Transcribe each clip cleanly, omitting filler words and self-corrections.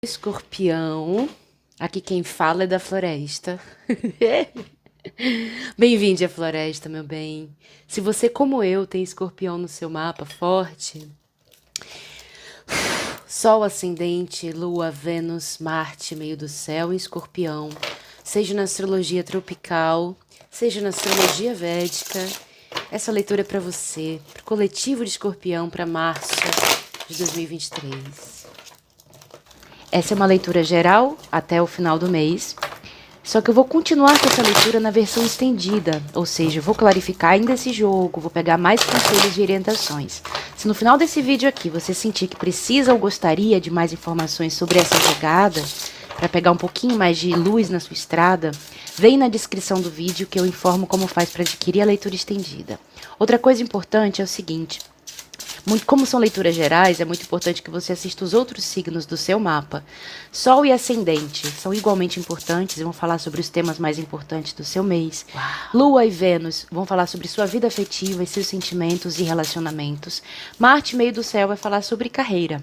Escorpião, aqui quem fala é da floresta. Bem-vindo à floresta, meu bem. Se você, como eu, tem escorpião no seu mapa forte, Sol ascendente, Lua, Vênus, Marte, meio do céu e escorpião, seja na astrologia tropical, seja na astrologia védica, essa leitura é para você, para o coletivo de escorpião, para março de 2023. Essa é uma leitura geral até o final do mês. Só que eu vou continuar com essa leitura na versão estendida, ou seja, eu vou clarificar ainda esse jogo, vou pegar mais conselhos e orientações. Se no final desse vídeo aqui você sentir que precisa ou gostaria de mais informações sobre essa jogada, para pegar um pouquinho mais de luz na sua estrada, vem na descrição do vídeo que eu informo como faz para adquirir a leitura estendida. Outra coisa importante é o seguinte: como são leituras gerais, é muito importante que você assista os outros signos do seu mapa. Sol e ascendente são igualmente importantes e vão falar sobre os temas mais importantes do seu mês. Lua e Vênus vão falar sobre sua vida afetiva e seus sentimentos e relacionamentos. Marte, meio do céu, vai falar sobre carreira.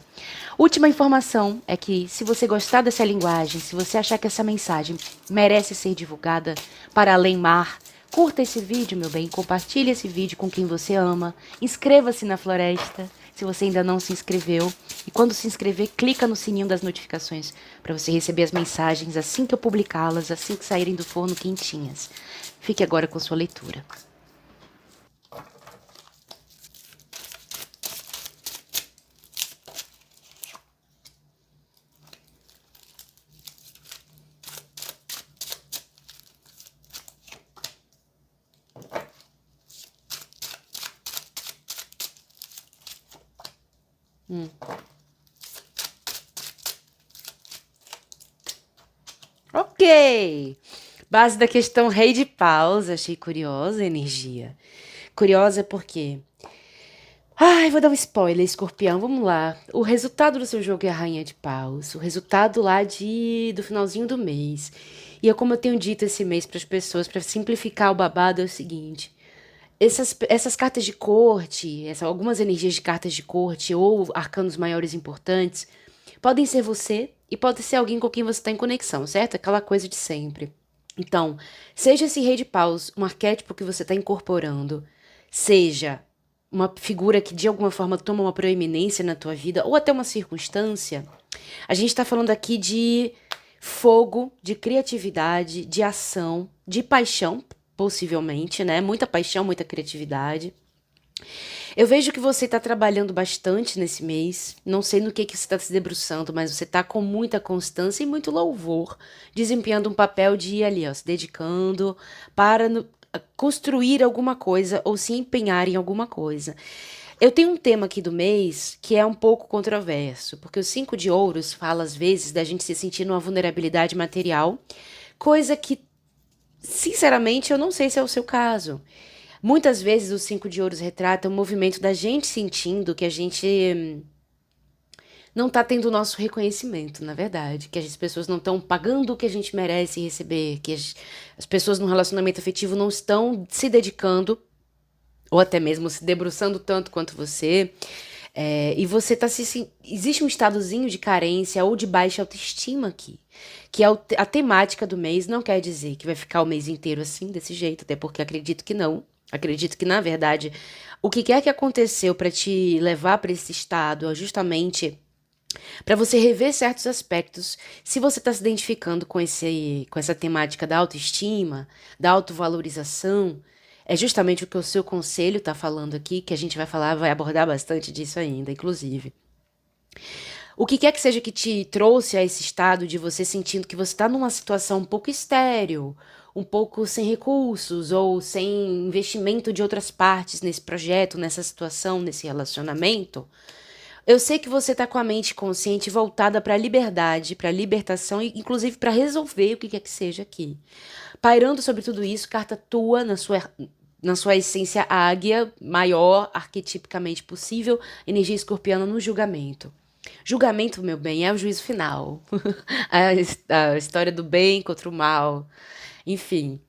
Última informação é que, se você gostar dessa linguagem, se você achar que essa mensagem merece ser divulgada para além mar, curta esse vídeo, meu bem, compartilhe esse vídeo com quem você ama, inscreva-se na floresta, se você ainda não se inscreveu, e quando se inscrever, clica no sininho das notificações para você receber as mensagens assim que eu publicá-las, assim que saírem do forno quentinhas. Fique agora com sua leitura. Ok! Base da questão Rei de Paus. Achei curiosa a energia. Curiosa porque... Ai, vou dar um spoiler, escorpião, vamos lá. O resultado do seu jogo é a Rainha de Paus. O resultado lá do finalzinho do mês. E é como eu tenho dito esse mês para as pessoas, para simplificar o babado, é o seguinte. Essas cartas de corte, algumas energias de cartas de corte ou arcanos maiores importantes, podem ser você e pode ser alguém com quem você está em conexão, certo? Aquela coisa de sempre. Então, seja esse Rei de Paus um arquétipo que você está incorporando, seja uma figura que de alguma forma toma uma proeminência na tua vida, ou até uma circunstância, a gente está falando aqui de fogo, de criatividade, de ação, de paixão, possivelmente, né? Muita paixão, muita criatividade. Eu vejo que você está trabalhando bastante nesse mês. Não sei no que você está se debruçando, mas você está com muita constância e muito louvor, desempenhando um papel de ir ali, ó, se dedicando para construir alguma coisa ou se empenhar em alguma coisa. Eu tenho um tema aqui do mês que é um pouco controverso, porque o 5 de ouros fala às vezes da gente se sentir numa vulnerabilidade material, coisa que, sinceramente, eu não sei se é o seu caso. Muitas vezes o 5 de ouros retrata o movimento da gente sentindo que a gente não tá tendo o nosso reconhecimento, na verdade. Que as pessoas não estão pagando o que a gente merece receber. Que as pessoas no relacionamento afetivo não estão se dedicando, ou até mesmo se debruçando tanto quanto você. E você tá existe um estadozinho de carência ou de baixa autoestima aqui. Que é a temática do mês. Não quer dizer que vai ficar o mês inteiro assim, desse jeito, até porque acredito que não. Acredito que, na verdade, o que quer que aconteceu para te levar para esse estado é justamente para você rever certos aspectos. Se você está se identificando com essa temática da autoestima, da autovalorização, é justamente o que o seu conselho está falando aqui, que a gente vai falar, vai abordar bastante disso ainda, inclusive. O que quer que seja que te trouxe a esse estado de você sentindo que você está numa situação um pouco estéril, um pouco sem recursos ou sem investimento de outras partes nesse projeto, nessa situação, nesse relacionamento, eu sei que você está com a mente consciente voltada para a liberdade, para a libertação e inclusive para resolver o que quer que seja aqui. Pairando sobre tudo isso, carta tua na sua essência águia, maior, arquetipicamente possível, energia escorpiana no julgamento. Julgamento, meu bem, é o juízo final. A história do bem contra o mal. Enfim,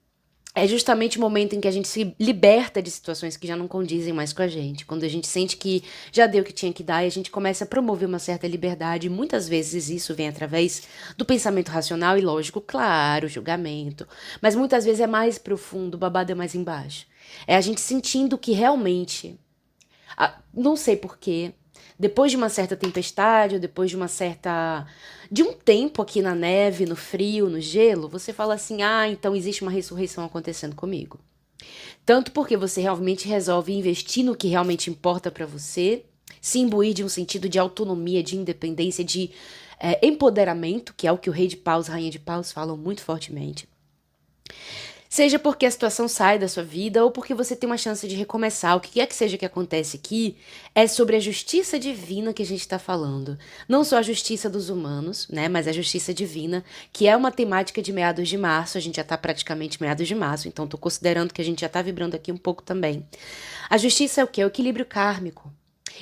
é justamente o momento em que a gente se liberta de situações que já não condizem mais com a gente. Quando a gente sente que já deu o que tinha que dar e a gente começa a promover uma certa liberdade. Muitas vezes isso vem através do pensamento racional e lógico, claro, julgamento. Mas muitas vezes é mais profundo, o babado é mais embaixo. É a gente sentindo que realmente, não sei porquê, depois de uma certa tempestade, ou depois de uma certa. De um tempo aqui na neve, no frio, no gelo, você fala assim: ah, então existe uma ressurreição acontecendo comigo. Tanto porque você realmente resolve investir no que realmente importa pra você, se imbuir de um sentido de autonomia, de independência, de empoderamento, que é o que o Rei de Paus, Rainha de Paus falam muito fortemente. Seja porque a situação sai da sua vida ou porque você tem uma chance de recomeçar. O que quer que seja que acontece aqui é sobre a justiça divina que a gente está falando. Não só a justiça dos humanos, né? Mas a justiça divina, que é uma temática de meados de março. A gente já está praticamente meados de março, então estou considerando que a gente já está vibrando aqui um pouco também. A justiça é o quê? É o equilíbrio kármico.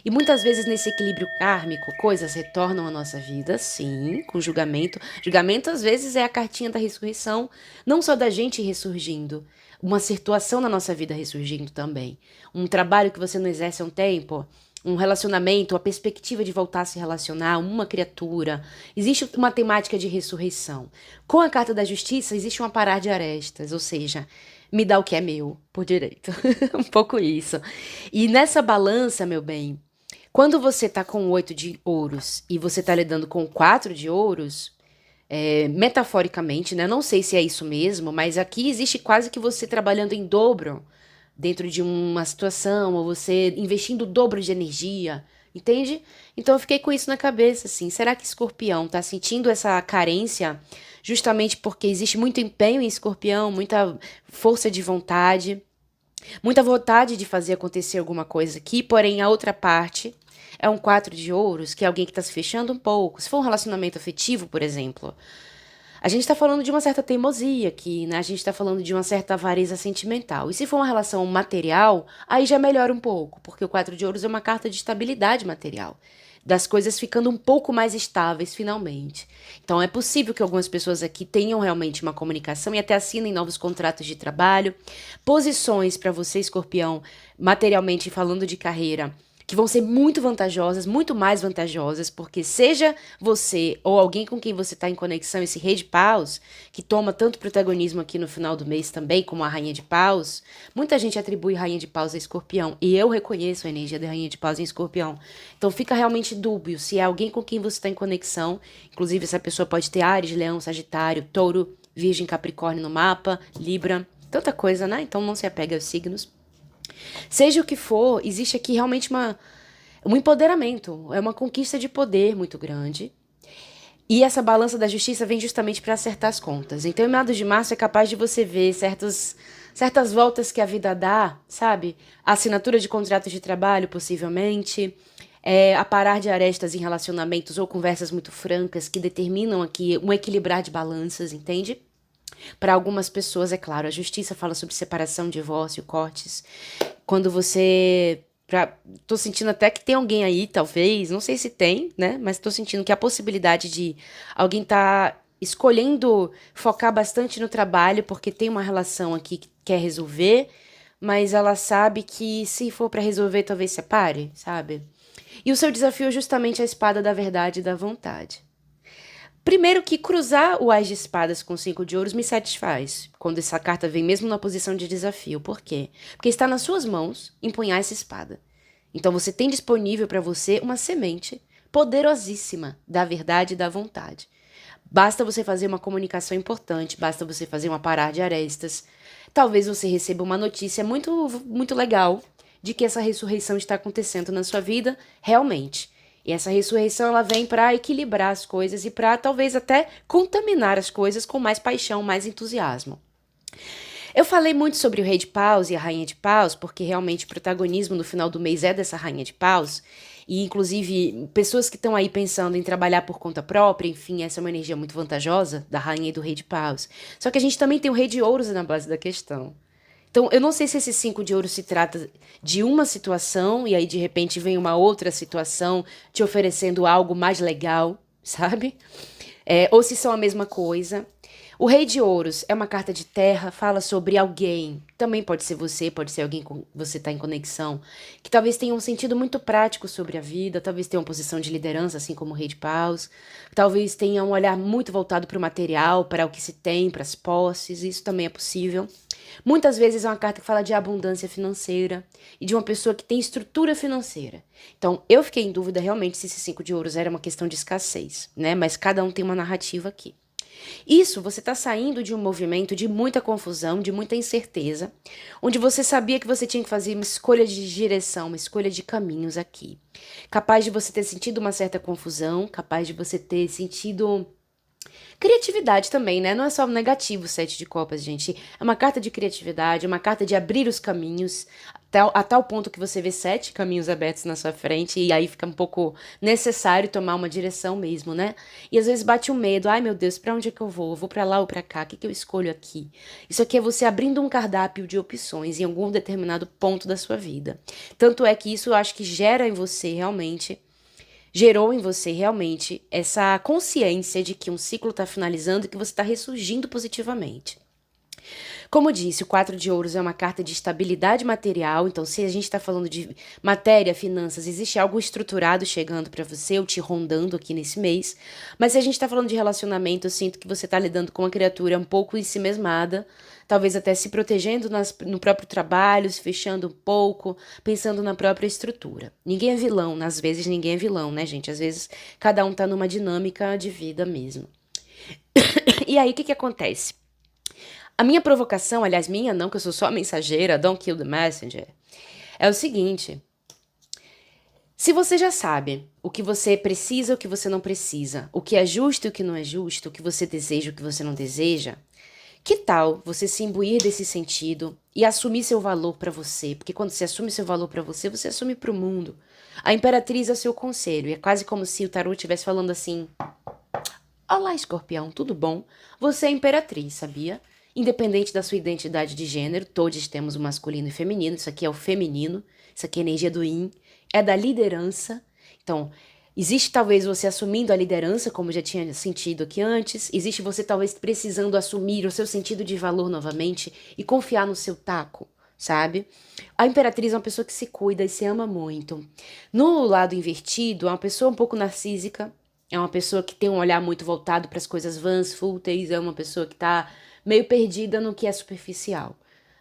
E muitas vezes nesse equilíbrio kármico, coisas retornam à nossa vida, sim, com julgamento. Julgamento às vezes é a cartinha da ressurreição, não só da gente ressurgindo, uma situação na nossa vida ressurgindo também. Um trabalho que você não exerce há um tempo, um relacionamento, a perspectiva de voltar a se relacionar, uma criatura. Existe uma temática de ressurreição. Com a carta da justiça, existe um aparar de arestas, ou seja, me dá o que é meu, por direito. Um pouco isso. E nessa balança, meu bem, quando você tá com 8 de ouros e você tá lidando com 4 de ouros, metaforicamente, né? Não sei se é isso mesmo, mas aqui existe quase que você trabalhando em dobro dentro de uma situação, ou você investindo o dobro de energia, entende? Então eu fiquei com isso na cabeça, assim. Será que Escorpião tá sentindo essa carência justamente porque existe muito empenho em Escorpião, muita força de vontade, muita vontade de fazer acontecer alguma coisa aqui, porém a outra parte é um 4 de ouros, que é alguém que tá se fechando um pouco. Se for um relacionamento afetivo, por exemplo, a gente tá falando de uma certa teimosia aqui, né? A gente tá falando de uma certa avareza sentimental. E se for uma relação material, aí já melhora um pouco, porque o 4 de ouros é uma carta de estabilidade material. Das coisas ficando um pouco mais estáveis finalmente. Então é possível que algumas pessoas aqui tenham realmente uma comunicação e até assinem novos contratos de trabalho, posições para você, Escorpião, materialmente falando de carreira, que vão ser muito vantajosas, muito mais vantajosas, porque seja você ou alguém com quem você está em conexão, esse Rei de Paus, que toma tanto protagonismo aqui no final do mês também, como a Rainha de Paus, muita gente atribui Rainha de Paus a Escorpião, e eu reconheço a energia da Rainha de Paus em Escorpião. Então fica realmente dúbio se é alguém com quem você está em conexão, inclusive essa pessoa pode ter Áries, Leão, Sagitário, Touro, Virgem, Capricórnio no mapa, Libra, tanta coisa, né? Então não se apega aos signos. Seja o que for, existe aqui realmente um empoderamento, é uma conquista de poder muito grande. E essa balança da justiça vem justamente para acertar as contas. Então, em meados de março é capaz de você ver certas voltas que a vida dá, sabe? A assinatura de contratos de trabalho, possivelmente. A parar de arestas em relacionamentos ou conversas muito francas que determinam aqui um equilibrar de balanças, entende? Para algumas pessoas, é claro, a justiça fala sobre separação, divórcio, cortes. Quando você. Tô sentindo até que tem alguém aí, talvez, não sei se tem, né? Mas tô sentindo que a possibilidade de alguém tá escolhendo focar bastante no trabalho, porque tem uma relação aqui que quer resolver, mas ela sabe que se for para resolver, talvez separe, sabe? E o seu desafio é justamente a espada da verdade e da vontade. Primeiro que cruzar o Ás de Espadas com 5 de ouros me satisfaz, quando essa carta vem mesmo na posição de desafio. Por quê? Porque está nas suas mãos empunhar essa espada. Então você tem disponível para você uma semente poderosíssima da verdade e da vontade. Basta você fazer uma comunicação importante, basta você fazer um aparar de arestas. Talvez você receba uma notícia muito, muito legal de que essa ressurreição está acontecendo na sua vida realmente. E essa ressurreição ela vem para equilibrar as coisas e para talvez até contaminar as coisas com mais paixão, mais entusiasmo. Eu falei muito sobre o Rei de Paus e a Rainha de Paus, porque realmente o protagonismo no final do mês é dessa Rainha de Paus. E, inclusive, pessoas que estão aí pensando em trabalhar por conta própria, enfim, essa é uma energia muito vantajosa da Rainha e do Rei de Paus. Só que a gente também tem o Rei de Ouros na base da questão. Então, eu não sei se esse 5 de ouro se trata de uma situação e aí, de repente, vem uma outra situação te oferecendo algo mais legal, sabe? Ou se são a mesma coisa. O Rei de Ouros é uma carta de terra, fala sobre alguém, também pode ser você, pode ser alguém com você está em conexão, que talvez tenha um sentido muito prático sobre a vida, talvez tenha uma posição de liderança, assim como o Rei de Paus, talvez tenha um olhar muito voltado para o material, para o que se tem, para as posses, isso também é possível. Muitas vezes é uma carta que fala de abundância financeira e de uma pessoa que tem estrutura financeira. Então, eu fiquei em dúvida realmente se esse 5 de ouros era uma questão de escassez, né? Mas cada um tem uma narrativa aqui. Isso, você está saindo de um movimento de muita confusão, de muita incerteza, onde você sabia que você tinha que fazer uma escolha de direção, uma escolha de caminhos aqui. Capaz de você ter sentido uma certa confusão, capaz de você ter sentido criatividade também, né? Não é só negativo o 7 de copas, gente. É uma carta de criatividade, é uma carta de abrir os caminhos, a tal ponto que você vê 7 caminhos abertos na sua frente, e aí fica um pouco necessário tomar uma direção mesmo, né? E às vezes bate um medo, ai meu Deus, pra onde é que eu vou? Eu vou pra lá ou pra cá? O que que eu escolho aqui? Isso aqui é você abrindo um cardápio de opções em algum determinado ponto da sua vida. Tanto é que isso eu acho que gerou em você realmente essa consciência de que um ciclo está finalizando e que você está ressurgindo positivamente. Como disse, o 4 de ouros é uma carta de estabilidade material, então se a gente está falando de matéria, finanças, existe algo estruturado chegando para você, ou te rondando aqui nesse mês, mas se a gente está falando de relacionamento, eu sinto que você está lidando com uma criatura um pouco ensimesmada, talvez até se protegendo no próprio trabalho, se fechando um pouco, pensando na própria estrutura. Ninguém é vilão, às vezes ninguém é vilão, né, gente? Às vezes cada um tá numa dinâmica de vida mesmo. E aí, o que que acontece? A minha provocação, aliás, minha não, que eu sou só a mensageira, don't kill the messenger, é o seguinte: se você já sabe o que você precisa, o que você não precisa, o que é justo e o que não é justo, o que você deseja e o que você não deseja, que tal você se imbuir desse sentido e assumir seu valor pra você? Porque quando você assume seu valor pra você, você assume pro mundo. A Imperatriz é o seu conselho, e é quase como se o tarô estivesse falando assim: olá, Escorpião, tudo bom? Você é Imperatriz, sabia? Independente da sua identidade de gênero, todos temos o masculino e o feminino, isso aqui é o feminino, isso aqui é a energia do yin, é da liderança. Então, existe talvez você assumindo a liderança, como eu já tinha sentido aqui antes, existe você talvez precisando assumir o seu sentido de valor novamente e confiar no seu taco, sabe? A Imperatriz é uma pessoa que se cuida e se ama muito. No lado invertido, é uma pessoa um pouco narcísica, é uma pessoa que tem um olhar muito voltado para as coisas vãs, fúteis, é uma pessoa que tá meio perdida no que é superficial,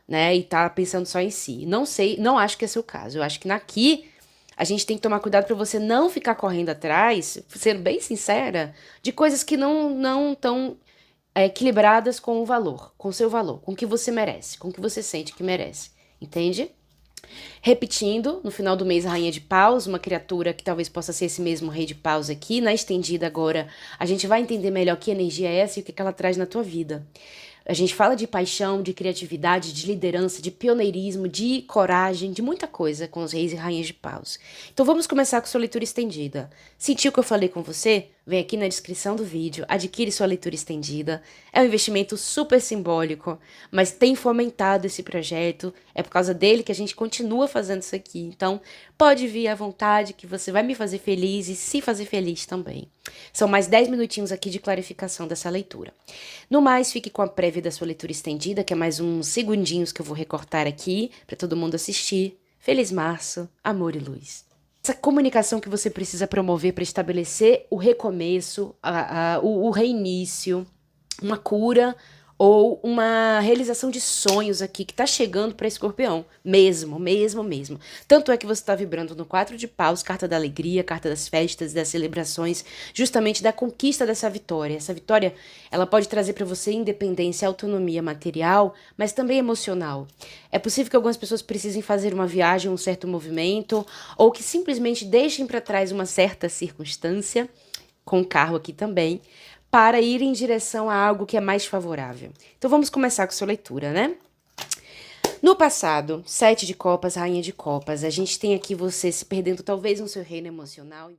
né? E tá pensando só em si. Não sei, não acho que é seu caso. Eu acho que aqui a gente tem que tomar cuidado para você não ficar correndo atrás, sendo bem sincera, de coisas que não tão equilibradas com o valor, com o seu valor, com o que você merece, com o que você sente que merece. Entende? Repetindo, no final do mês, a Rainha de Paus, uma criatura que talvez possa ser esse mesmo Rei de Paus aqui. Na estendida agora, a gente vai entender melhor que energia é essa e o que ela traz na tua vida. A gente fala de paixão, de criatividade, de liderança, de pioneirismo, de coragem, de muita coisa com os reis e rainhas de paus. Então vamos começar com sua leitura estendida. Sentiu o que eu falei com você? Vem aqui na descrição do vídeo, adquire sua leitura estendida. É um investimento super simbólico, mas tem fomentado esse projeto. É por causa dele que a gente continua fazendo isso aqui. Então pode vir à vontade que você vai me fazer feliz e se fazer feliz também. São mais 10 minutinhos aqui de clarificação dessa leitura. No mais, fique com a prévia da sua leitura estendida, que é mais uns segundinhos que eu vou recortar aqui para todo mundo assistir. Feliz março, amor e luz. Essa comunicação que você precisa promover para estabelecer o recomeço, o reinício, uma cura ou uma realização de sonhos aqui que tá chegando para Escorpião. Mesmo. Tanto é que você tá vibrando no 4 de paus, carta da alegria, carta das festas, das celebrações, justamente da conquista dessa vitória. Essa vitória, ela pode trazer para você independência, autonomia material, mas também emocional. É possível que algumas pessoas precisem fazer uma viagem, um certo movimento, ou que simplesmente deixem para trás uma certa circunstância, com o carro aqui também, para ir em direção a algo que é mais favorável. Então vamos começar com sua leitura, né? No passado, 7 de copas, rainha de copas, a gente tem aqui você se perdendo talvez no seu reino emocional.